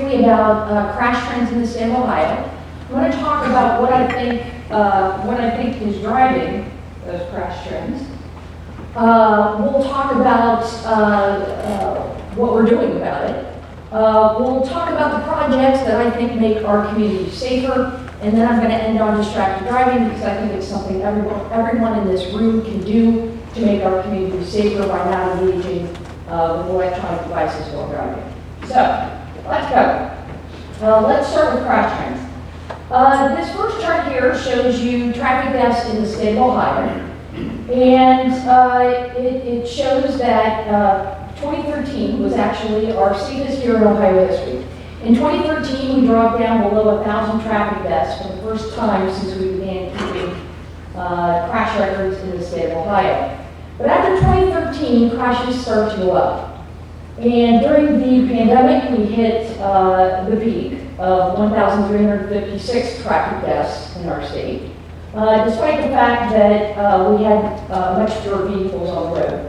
briefly about crash trends in the state of Ohio. I'm going to talk about what I think is driving those crash trends. We'll talk about what we're doing about it. We'll talk about the projects that I think make our community safer, and then I'm going to end on distracted driving because I think it's something everyone in this room can do to make our community safer by not engaging with electronic devices while driving. So, let's go. Let's start with crash trends. This first chart here shows you traffic deaths in the state of Ohio. And it shows that 2013 was actually our safest year in Ohio history. In 2013, we dropped down below 1,000 traffic deaths for the first time since we began keeping crash records in the state of Ohio. But after 2013, crashes started to go up. And during the pandemic, we hit the peak of 1,356 traffic deaths in our state, despite the fact that we had much fewer vehicles on the road.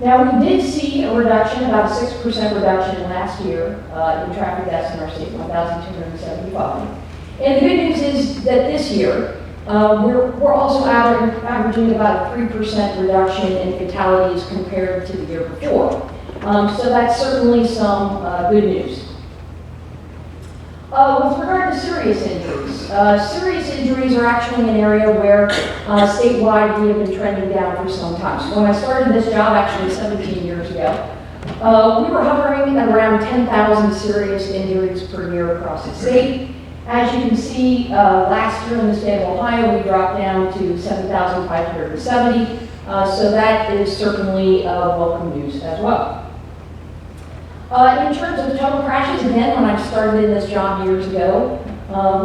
Now, we did see a reduction, about a 6% reduction last year in traffic deaths in our state, 1,275. And the good news is that this year, we're also averaging about a 3% reduction in fatalities compared to the year before. So that's certainly some good news. With regard to serious injuries are actually an area where statewide we have been trending down for some time. So when I started this job, actually 17 years ago, we were hovering at around 10,000 serious injuries per year across the state. As you can see, last year in the state of Ohio, we dropped down to 7,570. So that is certainly welcome news as well. In terms of total crashes, again, when I started in this job years ago,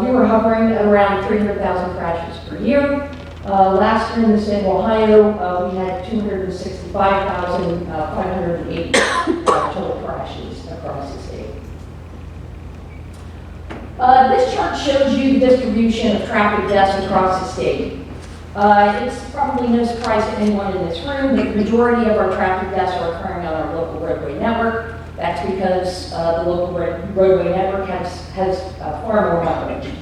we were hovering at around 300,000 crashes per year. Last year in the state of Ohio, we had 265,580 total crashes across the state. This chart shows you the distribution of traffic deaths across the state. It's probably no surprise to anyone in this room that the majority of our traffic deaths are occurring on our local roadway network. That's because the local roadway network has far more coverage. If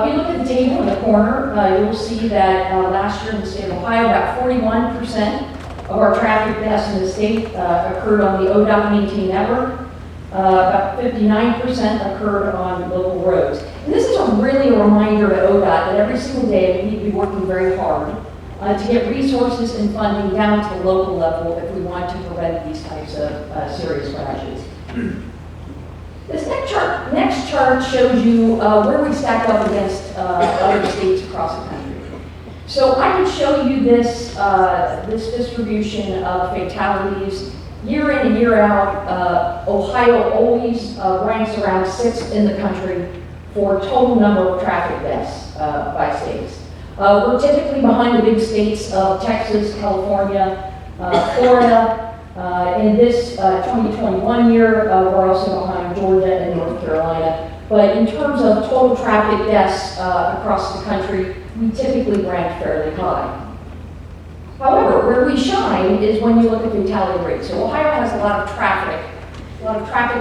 you look at the table in the corner, you'll see that last year in the state of Ohio, about 41% of our traffic deaths in the state occurred on the ODOT maintained network. About 59% occurred on local roads. And this is really a reminder to ODOT that every single day we need to be working very hard to get resources and funding down to the local level if we want to prevent these types of serious crashes. This next chart shows you where we stack up against other states across the country. So I would show you this, this distribution of fatalities. Year in and year out, Ohio always ranks around 6th in the country for total number of traffic deaths by states. We're typically behind the big states of Texas, California, Florida. In this 2021 year, we're also behind Georgia and North Carolina. But in terms of total traffic deaths across the country, we typically rank fairly high. However, where we shine is when you look at fatality rates. So Ohio has a lot of traffic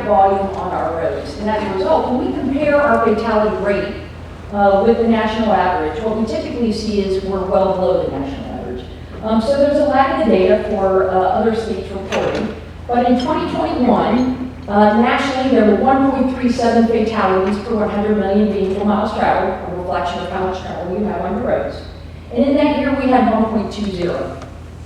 volume on our roads. And as a result, when we compare our fatality rate with the national average, what we typically see is we're well below the national average. So there's a lag in the data for other states reporting. But in 2021, nationally there were 1.37 fatalities per 100 million vehicle miles traveled, a reflection of how much travel you have on your roads. And in that year we had 1.20.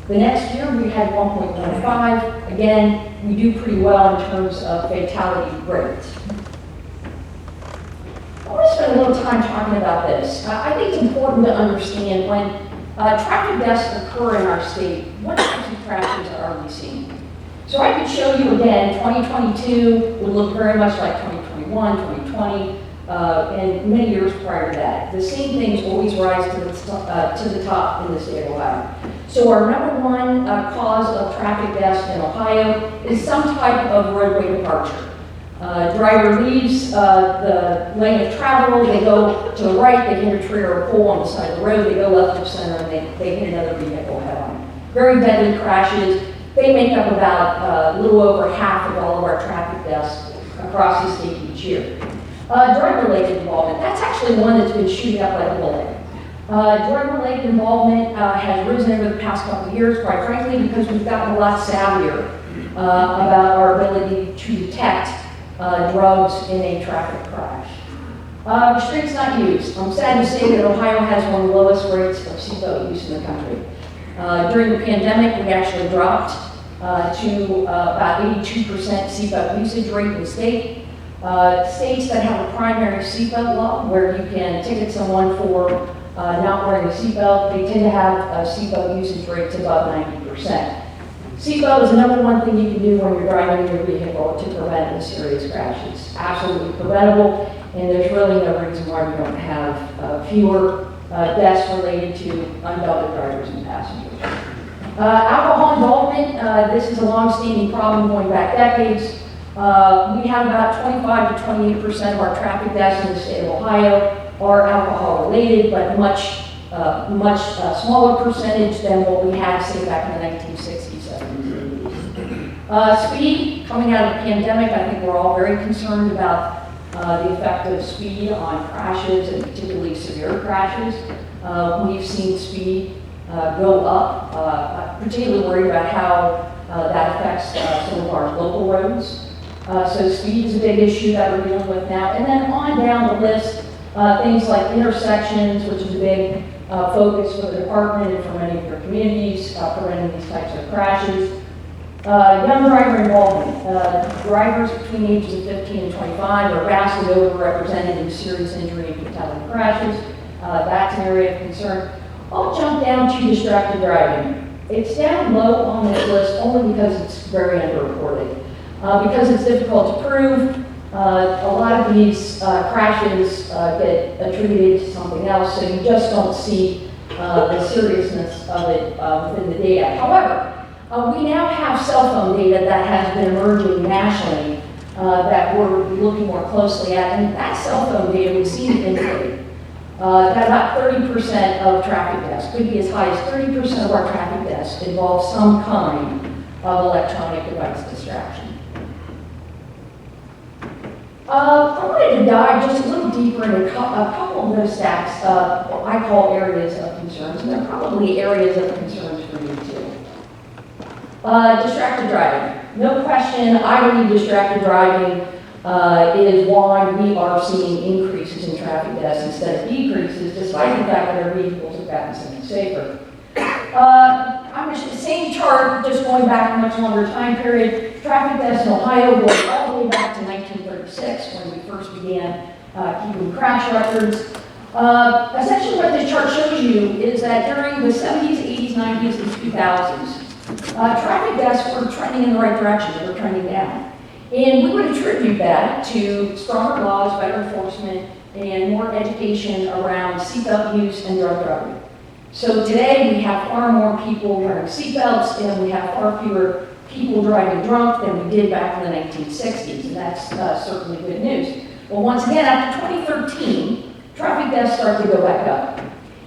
The next year we had 1.15. Again, we do pretty well in terms of fatality rates. I want to spend a little time talking about this. I think it's important to understand when traffic deaths occur in our state, what types of crashes are we seeing? So I could show you again, 2022 would look very much like 2021, 2020, and many years prior to that. The same things always rise to the top in the state of Ohio. So our number one cause of traffic deaths in Ohio is some type of roadway departure. Driver leaves the lane of travel, they go to the right, they hit a tree or a pole on the side of the road, they go left of center, and they hit another vehicle head on. Very deadly crashes. They make up about a little over half of all of our traffic deaths across the state each year. Drug-related involvement, that's actually one that's been shooting up like a bullet. Drug-related involvement has risen over the past couple of years, quite frankly, because we've gotten a lot savvier about our ability to detect drugs in a traffic crash. Restraints not used. I'm sad to say that Ohio has one of the lowest rates of seatbelt use in the country. During the pandemic, we actually dropped to about 82% seatbelt usage rate in the state. States that have a primary seatbelt law, where you can ticket someone for not wearing a seatbelt, they tend to have seatbelt usage rates above 90%. Seatbelt is the number one thing you can do when you're driving your vehicle to prevent the serious crashes. Absolutely preventable, and there's really no reason why we don't have fewer deaths related to unbelted drivers and passengers. Alcohol involvement, this is a long-standing problem going back decades. We have about 25 to 28% of our traffic deaths in the state of Ohio are alcohol related, but much smaller percentage than what we had, say, back in the 1960s, 70s, 80s. Speed, coming out of the pandemic, I think we're all very concerned about the effect of speed on crashes, and particularly severe crashes. We've seen speed go up, particularly worried about how that affects some of our local roads. So speed is a big issue that we're dealing with now. And then on down the list, things like intersections, which is a big focus for the department and for many of your communities, preventing these types of crashes. Young driver involvement. Drivers between the ages of 15 and 25 are vastly overrepresented in serious injury and fatality crashes. That's an area of concern. I'll jump down to distracted driving. It's down low on this list only because it's very underreported. Because it's difficult to prove, a lot of these crashes get attributed to something else, so you just don't see the seriousness of it within the data. However, we now have cell phone data that has been emerging nationally that we're looking more closely at, and that cell phone data would seem to indicate that about 30% of traffic deaths, could be as high as 30% of our traffic deaths involve some kind of electronic device distraction. I wanted to dive just a little deeper into a couple of those stats I call areas of concerns, and they're probably areas of concerns for you too. Distracted driving. No question, I believe distracted driving is why we are seeing increases in traffic deaths instead of decreases, despite the fact that our vehicles have gotten so much safer. I'm just the same chart, just going back a much longer time period. Traffic deaths in Ohio going all the way back to 1936 when we first began keeping crash records. Essentially what this chart shows you is that during the 70s, 80s, 90s, and 2000s, traffic deaths were trending in the right direction. They were trending down. And we would attribute that to stronger laws, better enforcement, and more education around seatbelt use and drug driving. So today we have far more people wearing seatbelts, and we have far fewer people driving drunk than we did back in the 1960s, and that's certainly good news. Well, once again, after 2013, traffic deaths started to go back up.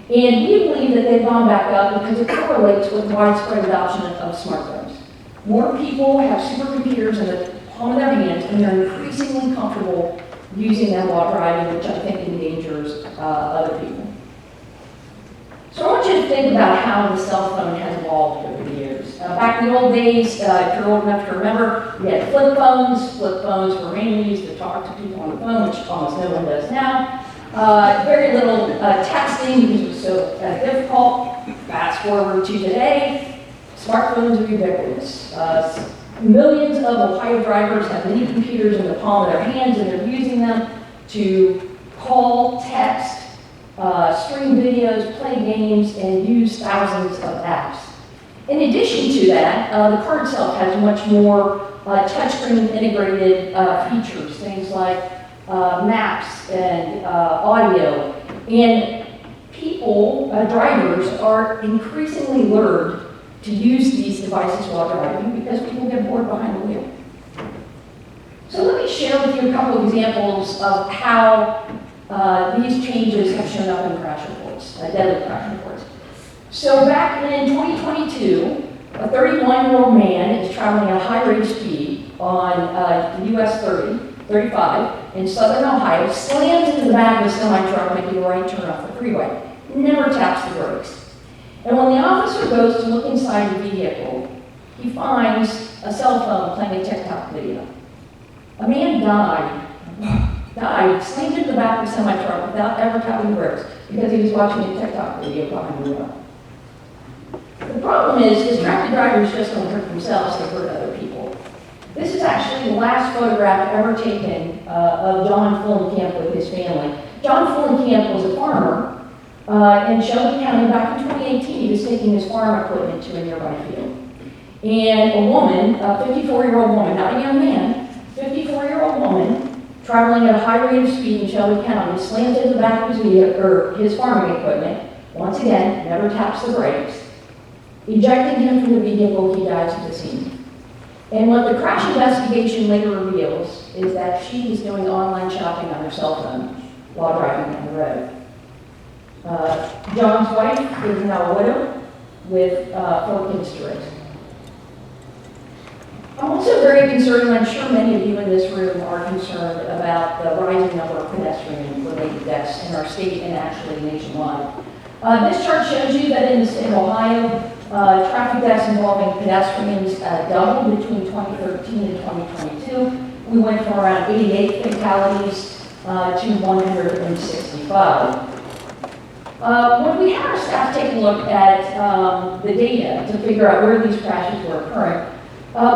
And we believe that they've gone back up because it correlates with widespread adoption of smartphones. More people have supercomputers in the palm of their hands, and they're increasingly comfortable using them while driving, which I think endangers other people. So I want you to think about how the cell phone has evolved over the years. Back in the old days, if you're old enough to remember, we had flip phones. Flip phones were mainly used to talk to people on the phone, which almost no one does now. Very little texting because it was so difficult. Fast forward to today, smartphones are ubiquitous. Millions of Ohio drivers have mini computers in the palm of their hands, and they're using them to call, text, stream videos, play games, and use thousands of apps. In addition to that, the car itself has much more touchscreen integrated features, things like maps and audio. And people, drivers, are increasingly lured to use these devices while driving because people get bored behind the wheel. So let me share with you a couple of examples of how these changes have shown up in crash reports, deadly crash reports. So back in 2022, a 31-year-old man is traveling at a high rate of speed on US 30, 35 in southern Ohio, slams into the back of a semi-truck making a right turn off the freeway. Never taps the brakes. And when the officer goes to look inside the vehicle, he finds a cell phone playing a TikTok video. A man died, slammed into the back of a semi-truck without ever tapping the brakes because he was watching a TikTok video behind the wheel. The problem is traffic drivers just don't hurt themselves, they hurt other people. This is actually the last photograph ever taken of John Fulenkamp with his family. John Fulenkamp was a farmer in Shelby County. Back in 2018, he was taking his farm equipment to a nearby field. And a woman, a 54-year-old woman, not a young man, 54-year-old woman, traveling at a high rate of speed in Shelby County, slams into the back of his vehicle, or his farming equipment. Once again, never taps the brakes. Ejecting him from the vehicle, he dies at the scene. And what the crash investigation later reveals is that she was doing online shopping on her cell phone while driving down the road. John's wife is now a widow with 4 kids to raise. I'm also very concerned, and I'm sure many of you in this room are concerned about the rising number of pedestrian-related deaths in our state and actually nationwide. This chart shows you that in the state of Ohio, traffic deaths involving pedestrians doubled between 2013 and 2022. We went from around 88 fatalities to 165. When we had our staff take a look at the data to figure out where these crashes were occurring,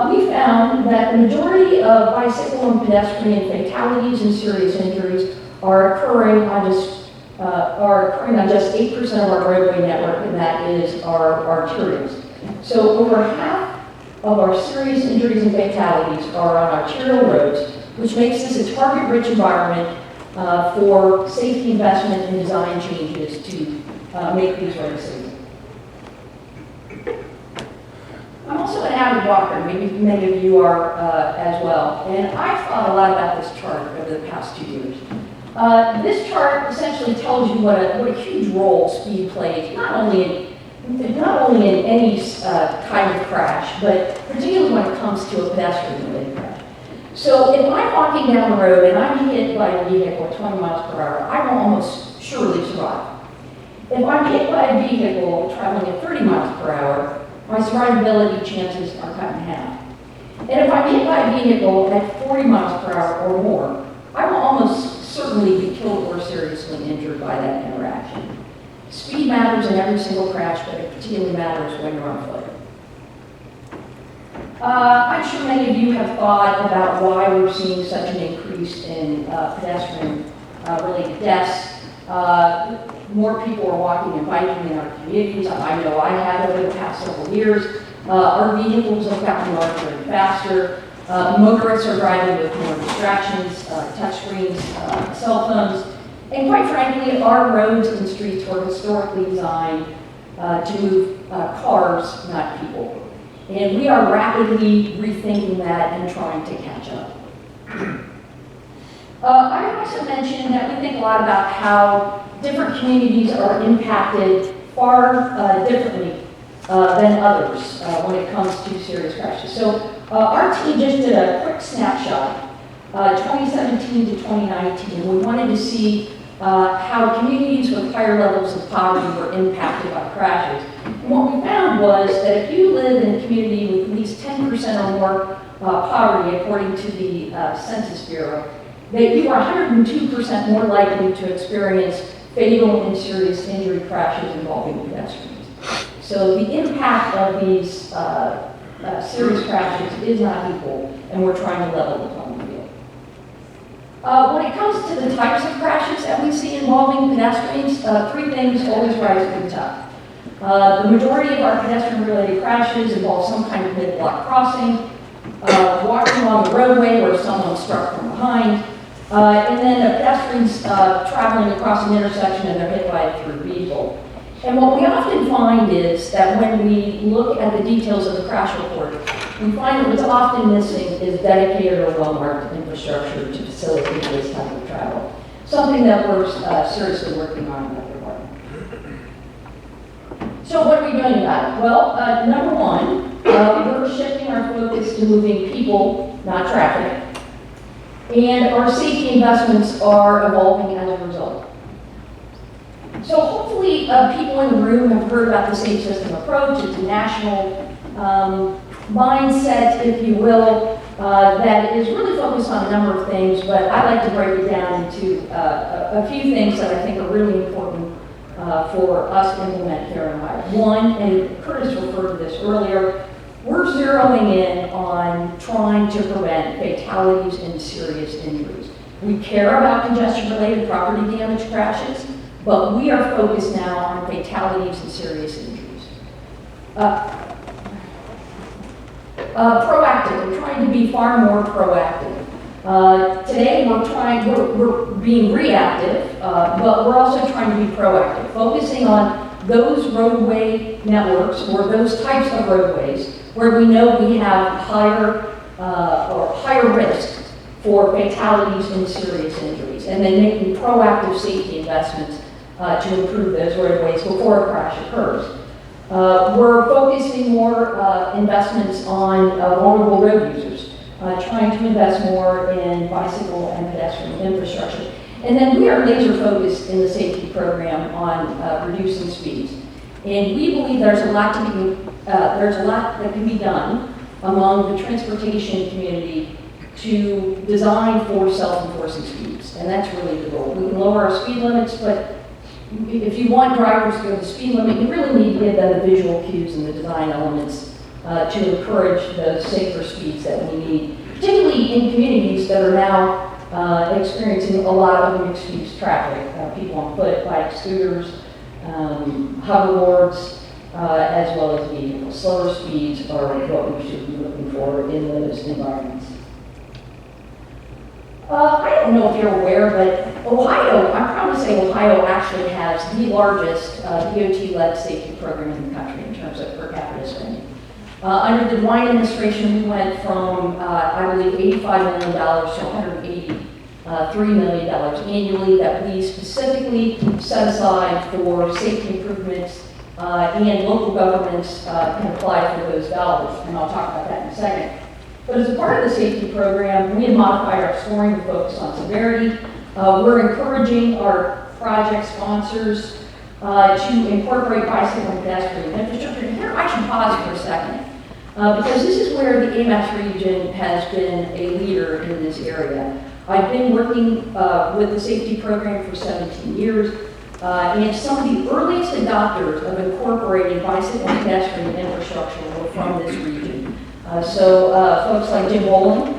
we found that the majority of bicycle and pedestrian fatalities and serious injuries are occurring on just 8% of our roadway network, and that is our arterials. So over half of our serious injuries and fatalities are on arterial roads, which makes this a target-rich environment for safety investment and design changes to make these roads safer. I'm also an avid walker, maybe many of you are as well, and I've thought a lot about this chart over the past 2 years. This chart essentially tells you what a huge role speed plays, not only in any kind of crash, but particularly when it comes to a pedestrian-related crash. So if I'm walking down the road and I'm hit by a vehicle at 20 miles per hour, I will almost surely survive. If I'm hit by a vehicle traveling at 30 miles per hour, my survivability chances are cut in half. And if I'm hit by a vehicle at 40 miles per hour or more, I will almost certainly be killed or seriously injured by that interaction. Speed matters in every single crash, but it particularly matters when you're on foot. I'm sure many of you have thought about why we're seeing such an increase in pedestrian-related deaths. More people are walking and biking in our communities. I know I have over the past several years. Our vehicles have gotten larger and faster. Motorists are driving with more distractions, touchscreens, cell phones. And quite frankly, our roads and streets were historically designed to move cars, not people. And we are rapidly rethinking that and trying to catch up. I would also mention that we think a lot about how different communities are impacted far differently than others when it comes to serious crashes. So our team just did a quick snapshot, 2017 to 2019. We wanted to see how communities with higher levels of poverty were impacted by crashes. And what we found was that if you live in a community with at least 10% or more poverty, according to the Census Bureau, that you are 102% more likely to experience fatal and serious injury crashes involving pedestrians. So the impact of these serious crashes is not equal, and we're trying to level the playing field. When it comes to the types of crashes that we see involving pedestrians, 3 things always rise to the top. The majority of our pedestrian-related crashes involve some kind of mid-block crossing, walking along the roadway where someone struck from behind, and then the pedestrians traveling across an intersection and they're hit by a through vehicle. And what we often find is that when we look at the details of the crash report, we find that what's often missing is dedicated or well-marked infrastructure to facilitate this type of travel. Something that we're seriously working on in that regard. So what are we doing about it? Well, number one, we're shifting our focus to moving people, not traffic. And our safety investments are evolving as a result. So hopefully people in the room have heard about the safe system approach. It's a national mindset, if you will, that is really focused on a number of things, but I like to break it down into a few things that I think are really important for us to implement here in Ohio. One, and Curtis referred to this earlier, we're zeroing in on trying to prevent fatalities and serious injuries. We care about congestion-related property damage crashes, but we are focused now on fatalities and serious injuries. Proactive, we're trying to be far more proactive. Today we're being reactive, but we're also trying to be proactive, focusing on those roadway networks or those types of roadways where we know we have higher risk for fatalities and serious injuries, and then making proactive safety investments to improve those roadways before a crash occurs. We're focusing more investments on vulnerable road users, trying to invest more in bicycle and pedestrian infrastructure. And then we are laser focused in the safety program on reducing speeds. And we believe there's a lot that can be done among the transportation community to design for self-enforcing speeds. And that's really the goal. We can lower our speed limits, but if you want drivers to go the speed limit, you really need to give them the visual cues and the design elements to encourage those safer speeds that we need, particularly in communities that are now experiencing a lot of mixed-use traffic, people on foot, bikes, scooters, hoverboards, as well as vehicles. Slower speeds are what we should be looking for in those environments. I don't know if you're aware, but Ohio, I'm proud to say Ohio actually has the largest DOT-led safety program in the country in terms of per capita spending. Under the DeWine administration, we went from, I believe, $85 million to $183 million annually that we specifically set aside for safety improvements, and local governments can apply for those dollars, and I'll talk about that in a second. But as a part of the safety program, we have modified our scoring to focus on severity. We're encouraging our project sponsors to incorporate bicycle and pedestrian infrastructure. And here I should pause for a second, because this is where the AMATS region has been a leader in this area. I've been working with the safety program for 17 years, and some of the earliest adopters of incorporating bicycle and pedestrian infrastructure were from this region. So folks like Jim Bowling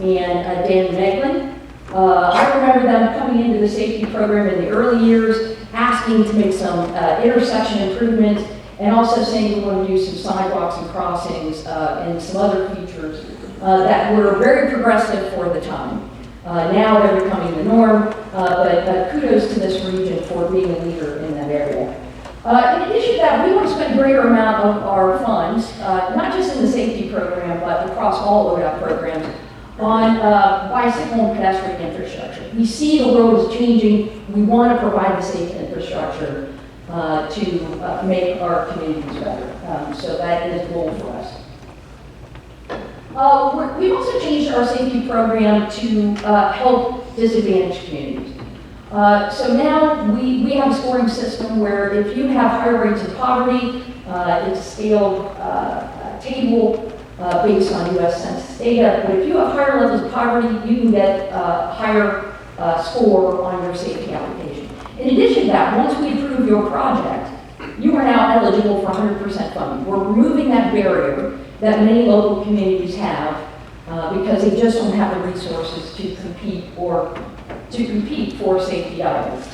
and Dan Meglin, I remember them coming into the safety program in the early years, asking to make some intersection improvements, and also saying we want to do some sidewalks and crossings and some other features that were very progressive for the time. Now they're becoming the norm, but kudos to this region for being a leader in that area. In addition to that, we want to spend a greater amount of our funds, not just in the safety program, but across all ODOT programs, on bicycle and pedestrian infrastructure. We see the world is changing. We want to provide the safe infrastructure to make our communities better. So that is a goal for us. We've also changed our safety program to help disadvantaged communities. So now we have a scoring system where if you have higher rates of poverty, it's a scaled table based on U.S. Census data, but if you have higher levels of poverty, you can get a higher score on your safety application. In addition to that, once we approve your project, you are now eligible for 100% funding. We're removing that barrier that many local communities have because they just don't have the resources to compete for safety items.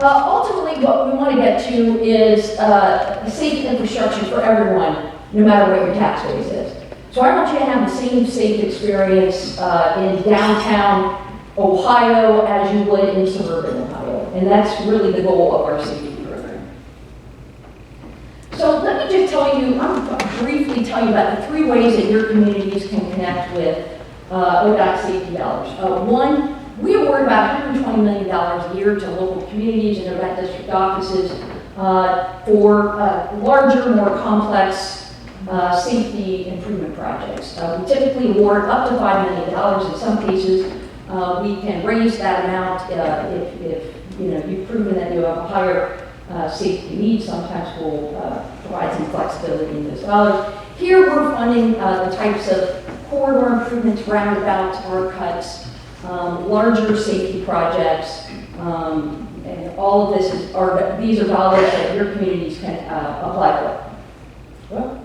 Ultimately, what we want to get to is safe infrastructure for everyone, no matter what your tax base is. So I want you to have the same safe experience in downtown Ohio as you would in suburban Ohio, and that's really the goal of our safety program. So let me just tell you, I'm going to briefly tell you about the 3 ways that your communities can connect with ODOT safety dollars. One, we award about $120 million a year to local communities and ODOT district offices for larger, more complex safety improvement projects. We typically award up to $5 million. In some cases, we can raise that amount if you've proven that you have a higher safety need. Sometimes we'll provide some flexibility in those dollars. Here we're funding the types of corridor improvements, roundabouts, road cuts, larger safety projects, and all of these are dollars that your communities can apply for. Well,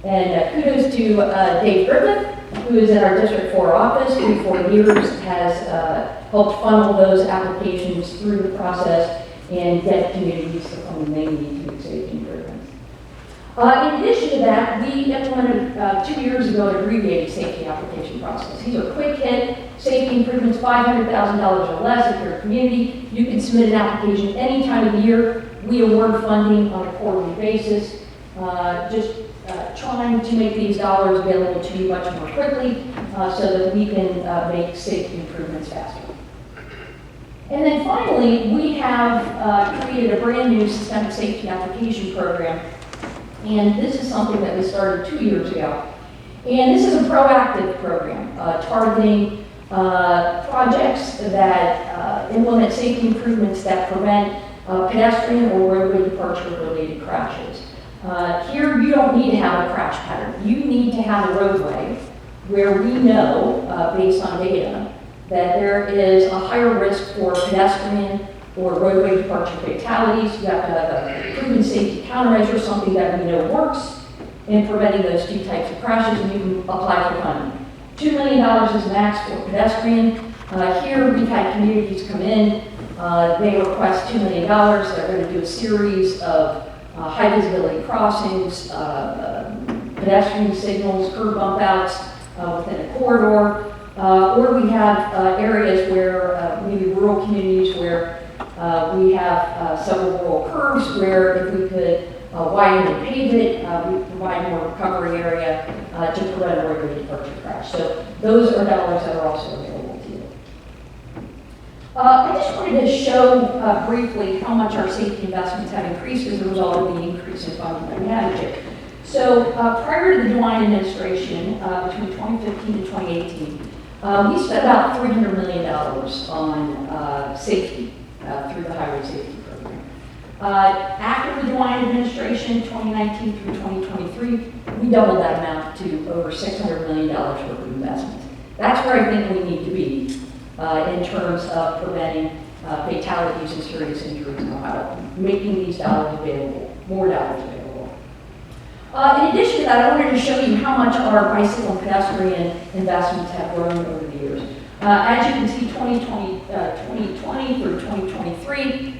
and kudos to Dave Griffith, who is in our District 4 office, who for years has helped funnel those applications through the process and get communities the funding they need to make safety improvements. In addition to that, we implemented 2 years ago an abbreviated safety application process. These are quick hit safety improvements, $500,000 or less if you're a community. You can submit an application any time of the year. We award funding on a quarterly basis, trying to make these dollars available to you much more quickly so that we can make safety improvements faster. And then finally, we have created a brand new systemic safety application program. And this is something that we started 2 years ago. And this is a proactive program targeting projects that implement safety improvements that prevent pedestrian or roadway departure-related crashes. Here, you don't need to have a crash pattern. You need to have a roadway where we know, based on data, that there is a higher risk for pedestrian or roadway departure fatalities. You have to have a proven safety countermeasure, something that we know works in preventing those two types of crashes, and you can apply for funding. $2 million is max for pedestrian. Here, we've had communities come in. They request $2 million. They're going to do a series of high visibility crossings, pedestrian signals, curb bump outs within a corridor, or we have areas where maybe rural communities where we have several rural curves where if we could widen and pave it, we provide more recovery area to prevent a roadway departure crash. So those are dollars that are also available to you. I just wanted to show briefly how much our safety investments have increased as a result of the increase in funding that we had here. So prior to the DeWine administration, between 2015 and 2018, we spent about $300 million on safety through the Highway Safety Program. After the DeWine administration, 2019 through 2023, we doubled that amount to over $600 million worth of investment. That's where I think we need to be in terms of preventing fatalities and serious injuries in Ohio, making these dollars available, more dollars available. In addition to that, I wanted to show you how much our bicycle and pedestrian investments have grown over the years. As you can see, 2020 through 2023,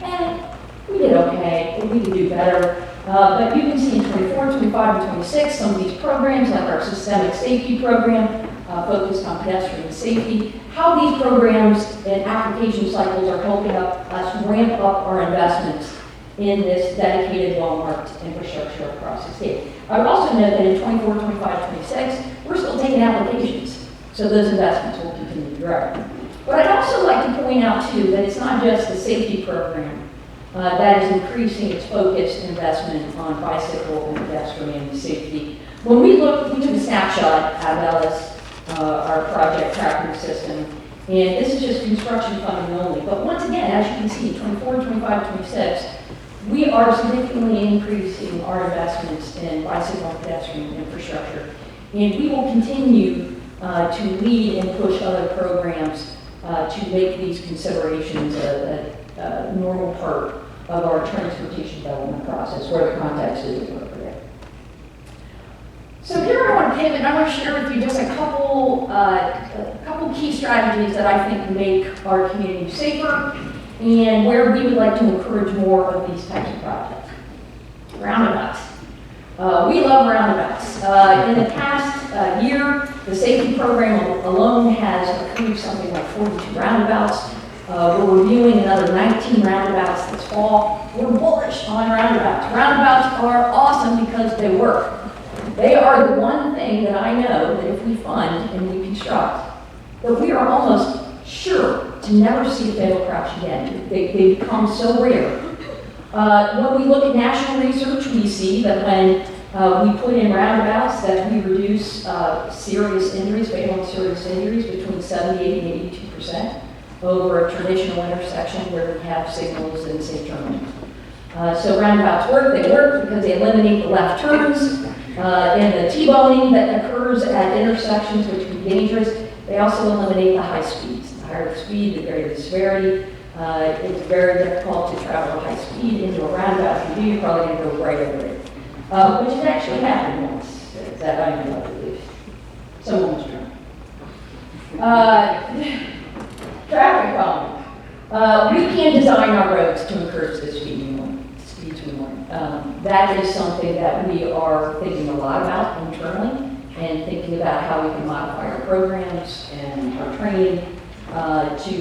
we did okay. We could do better. But you can see in 24, 25, and 26, some of these programs, like our systemic safety program, focused on pedestrian safety, how these programs and application cycles are helping us ramp up our investments in this dedicated, well-marked infrastructure across the state. I would also note that in 24, 25, 26, we're still taking applications, so those investments will continue to grow. But I'd also like to point out, too, that it's not just the safety program that is increasing its focused investment on bicycle and pedestrian safety. When we took a snapshot at Ellis, our project tracking system, and this is just construction funding only. But once again, as you can see, 24, 25, 26, we are significantly increasing our investments in bicycle and pedestrian infrastructure. And we will continue to lead and push other programs to make these considerations a normal part of our transportation development process where the context is appropriate. So here I want to pivot and I want to share with you just a couple key strategies that I think make our community safer and where we would like to encourage more of these types of projects. Roundabouts. We love roundabouts. In the past year, the safety program alone has approved something like 42 roundabouts. We're reviewing another 19 roundabouts this fall. We're bullish on roundabouts. Roundabouts are awesome because they work. They are the one thing that I know that if we fund and we construct, that we are almost sure to never see a fatal crash again. They become so rare. When we look at national research, we see that when We put in roundabouts that we reduce serious injuries, fatal and serious injuries, between 78 and 82% over a traditional intersection where we have signals and safe turn. So roundabouts work. They work because they eliminate the left turns and the T-boning that occurs at intersections, which can be dangerous. They also eliminate the high speeds. The higher the speed, the greater the severity. It's very difficult to travel at high speed into a roundabout. If you do, you're probably going to go right over it. Which has actually happened once, that I know of at least. Someone was drunk. Traffic calming. We can design our roads to encourage the speeds we want. That is something that we are thinking a lot about internally and thinking about how we can modify our programs and our training to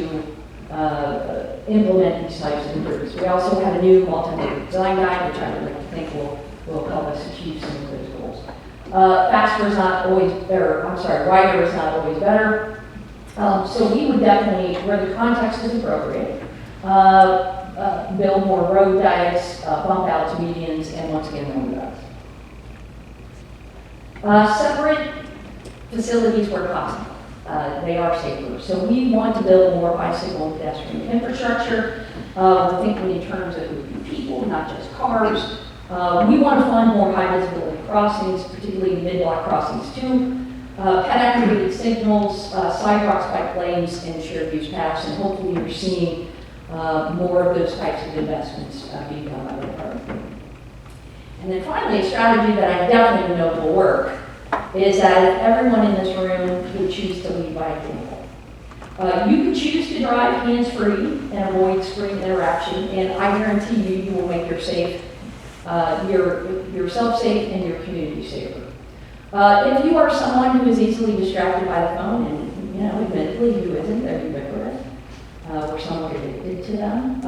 implement these types of improvements. We also have a new multi-modal design guide, which I would like to think will help us achieve some of those goals. Faster is not always better, wider is not always better. So we would definitely, where the context is appropriate, build more road diets, bump out to medians, and once again, roundabouts. Separate facilities where possible. They are safer. So we want to build more bicycle and pedestrian infrastructure. We're thinking in terms of people, not just cars. We want to fund more high visibility crossings, particularly mid-block crossings too. Ped-activated signals, sidewalks, bike lanes, and shared use paths, and hopefully you're seeing more of those types of investments being done by the department. And then finally, a strategy that I definitely know will work is that if everyone in this room would choose to lead by example. You could choose to drive hands-free and avoid screen interaction, and I guarantee you will make yourself safe and your community safer. If you are someone who is easily distracted by the phone, and admittedly, who isn't, they're ubiquitous. We're somewhat addicted to them.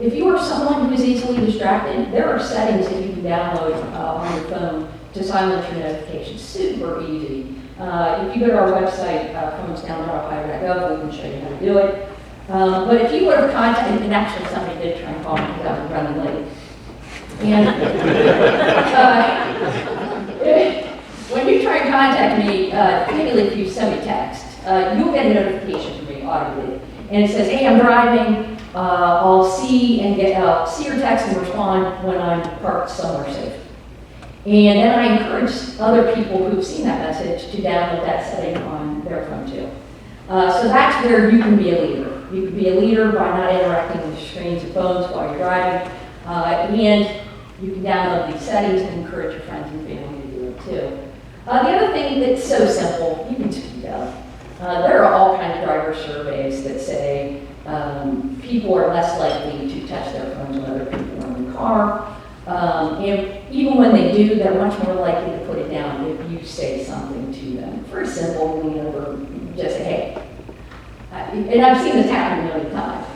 If you are someone who is easily distracted, there are settings that you can download on your phone to silence your notifications. Super easy. If you go to our website, phonesdown.ohio.gov, we can show you how to do it. But if you would have contacted, and actually somebody did try and call me because I was running late. And when you try and contact me, particularly if you send me text, you'll get a notification from me audibly. And it says, hey, I'm driving, I'll see your text and respond when I'm parked somewhere safe. And then I encourage other people who've seen that message to download that setting on their phone too. So that's where you can be a leader. You can be a leader by not interacting with screens and phones while you're driving. And you can download these settings and encourage your friends and family to do it too. The other thing that's so simple, you can speak up. There are all kinds of driver surveys that say people are less likely to touch their phones when other people are in the car. And even when they do, they're much more likely to put it down if you say something to them. Very simple, lean over, just say, hey. And I've seen this happen a million times.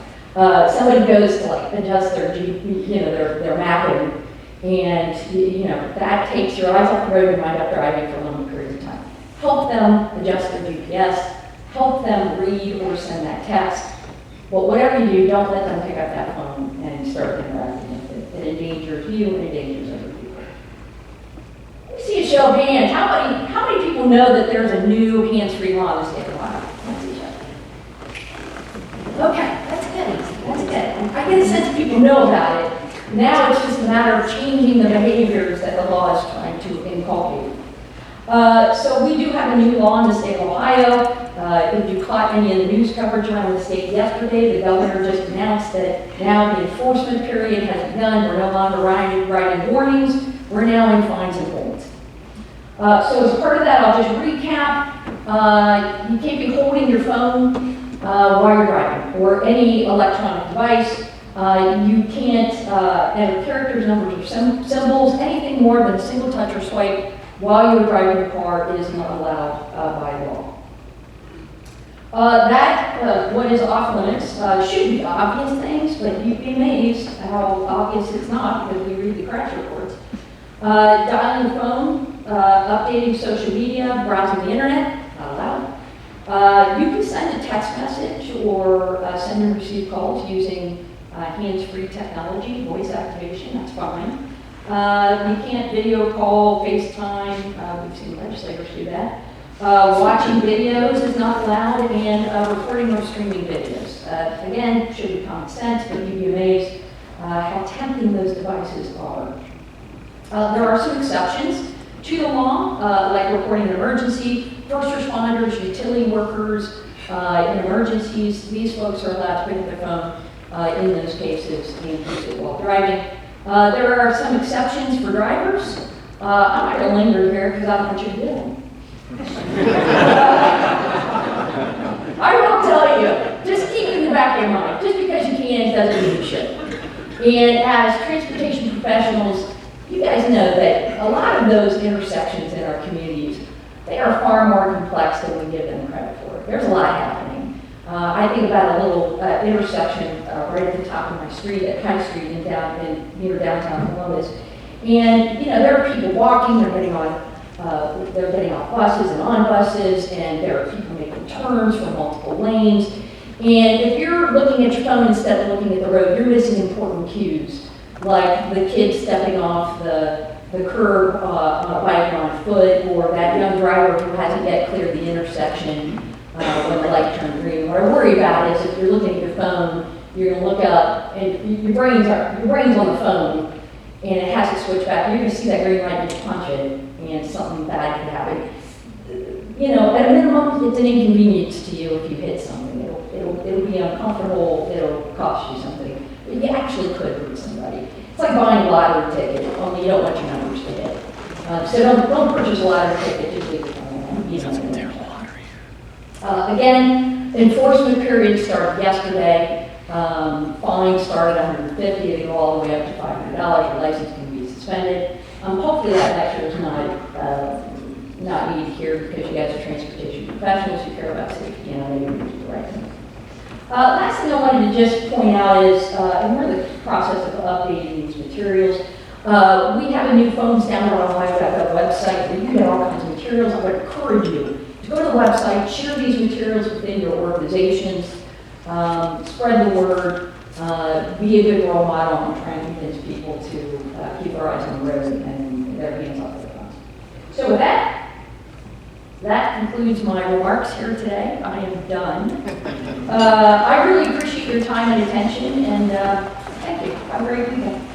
Somebody goes to adjust their mapping, and that takes your eyes off the road and your mind off driving for a long period of time. Help them adjust their GPS, help them read or send that text. But whatever you do, don't let them pick up that phone and start interacting with it. It endangers you and endangers other people. Let me see a show of hands. How many people know that there's a new hands-free law in the state of Ohio? Let's see a show. Okay, that's good. That's good. I get a sense that people know about it. Now it's just a matter of changing the behaviors that the law is trying to inculcate. So we do have a new law in the state of Ohio. If you caught any of the news coverage around the state yesterday, the governor just announced that now the enforcement period has begun. We're no longer writing warnings. We're now in fines and holds. So as part of that, I'll just recap. You can't be holding your phone while you're driving or any electronic device. You can't enter characters, numbers, or symbols. Anything more than a single touch or swipe while you're driving your car is not allowed by law. What is off limits should be obvious things, but you'd be amazed how obvious it's not because we read the crash reports. Dialing the phone, updating social media, browsing the internet, not allowed. You can send a text message or send and receive calls using hands-free technology, voice activation, that's fine. You can't video call, FaceTime, we've seen legislators do that. Watching videos is not allowed, and recording or streaming videos. Again, should be common sense, but you'd be amazed how tempting those devices are. There are some exceptions to the law, like reporting an emergency. First responders, utility workers, in emergencies, these folks are allowed to pick up their phone in those cases and use it while driving. There are some exceptions for drivers. I'm not going to linger here because I don't want you to do them. I will tell you, just keep it in the back of your mind. Just because you can doesn't mean you should. And as transportation professionals, you guys know that a lot of those intersections in our communities, they are far more complex than we give them credit for. There's a lot happening. I think about a little intersection right at the top of my street, at High Street near downtown Columbus. And there are people walking, they're getting off buses and on buses, and there are people making turns from multiple lanes. And if you're looking at your phone instead of looking at the road, you're missing important cues, like the kid stepping off the curb on a bike or on foot, or that young driver who hasn't yet cleared the intersection when the light turned green. What I worry about is if you're looking at your phone, you're going to look up, and your brain's on the phone, and it has to switch back. You're going to see that green light and you punch it, and something bad could happen. At a minimum, it's an inconvenience to you if you hit something. It'll be uncomfortable. It'll cost you something. But you actually could hurt somebody. It's like buying a lottery ticket, only you don't want your numbers to hit. So don't purchase a lottery ticket. Just leave it alone. That's a terrible lottery. Again, enforcement period started yesterday. Fines start at $150. They go all the way up to $500. Your license can be suspended. Hopefully that lecture is not needed here because you guys are transportation professionals who care about safety and I know you're doing the right thing. Last thing I wanted to just point out is, and we're in the process of updating these materials. We have a new phones download on Ohio.gov website where you get all kinds of materials. I would encourage you to go to the website, share these materials within your organizations, spread the word, be a good role model, and try and convince people to keep their eyes on the road and their hands off their phones. So with that concludes my remarks here today. I am done. I really appreciate your time and attention, and thank you. Have a great weekend.